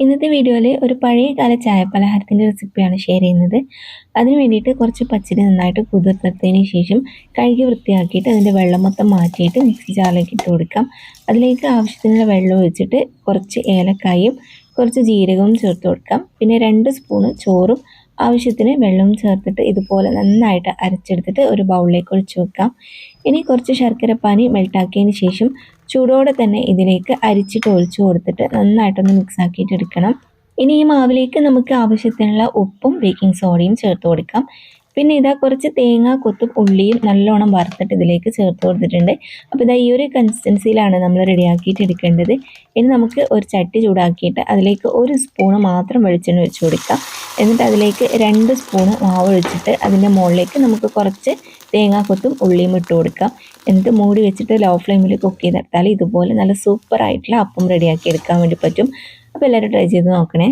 ഇന്നത്തെ വീഡിയോയിൽ ഒരു പഴയകാല ചായപലഹാരത്തിൻ്റെ റെസിപ്പിയാണ് ഷെയർ ചെയ്യുന്നത്. അതിന് വേണ്ടിയിട്ട് കുറച്ച് പച്ചരി നന്നായിട്ട് കുതിർത്തതിന് ശേഷം കഴുകി വൃത്തിയാക്കിയിട്ട് അതിൻ്റെ വെള്ളം മൊത്തം മാറ്റിയിട്ട് മിക്സി ജാറിലേക്ക് ഇട്ട് കൊടുക്കാം. അതിലേക്ക് ആവശ്യത്തിനുള്ള വെള്ളം ഒഴിച്ചിട്ട് കുറച്ച് ഏലക്കായും കുറച്ച് ജീരകവും ചേർത്ത് കൊടുക്കാം. പിന്നെ 2 സ്പൂണ് ചോറും ആവശ്യത്തിന് വെള്ളവും ചേർത്തിട്ട് ഇതുപോലെ നന്നായിട്ട് അരച്ചെടുത്തിട്ട് ഒരു ബൗളിലേക്ക് ഒഴിച്ചു വെക്കാം. ഇനി കുറച്ച് ശർക്കരപ്പാനി മെൽട്ടാക്കിയതിന് ശേഷം ചൂടോടെ തന്നെ ഇതിലേക്ക് അരിച്ചിട്ട് ഒഴിച്ചു കൊടുത്തിട്ട് നന്നായിട്ടൊന്ന് മിക്സ് ആക്കിയിട്ട് എടുക്കണം. ഇനി ഈ മാവിലേക്ക് നമുക്ക് ആവശ്യത്തിനുള്ള ഉപ്പും ബേക്കിംഗ് സോഡയും ചേർത്ത് കൊടുക്കാം. പിന്നെ ഇതാ കുറച്ച് തേങ്ങ കൊത്തും ഉള്ളിയും നല്ലോണം വറുത്തിട്ട് ഇതിലേക്ക് ചേർത്ത് കൊടുത്തിട്ടുണ്ട്. അപ്പോൾ ഇതാ ഈ ഒരു കൺസിസ്റ്റൻസിയിലാണ് നമ്മൾ റെഡിയാക്കിയിട്ട് എടുക്കേണ്ടത്. ഇനി നമുക്ക് ഒരു ചട്ടി ചൂടാക്കിയിട്ട് അതിലേക്ക് 1 സ്പൂണ് മാത്രം വെളിച്ചെണ്ണ ഒഴിച്ച് കൊടുക്കാം. എന്നിട്ട് അതിലേക്ക് 2 സ്പൂണ് മാവ് ഒഴിച്ചിട്ട് അതിൻ്റെ മുകളിലേക്ക് നമുക്ക് കുറച്ച് തേങ്ങാക്കൊത്തും ഉള്ളിയും ഇട്ട് കൊടുക്കാം. എന്നിട്ട് മൂടി വെച്ചിട്ട് ലോ ഫ്ലെയിമിൽ കുക്ക് ചെയ്തെടുത്താൽ ഇതുപോലെ നല്ല സൂപ്പറായിട്ടുള്ള അപ്പം റെഡിയാക്കി എടുക്കാൻ വേണ്ടി പറ്റും. അപ്പോൾ എല്ലാവരും ട്രൈ ചെയ്ത് നോക്കണേ.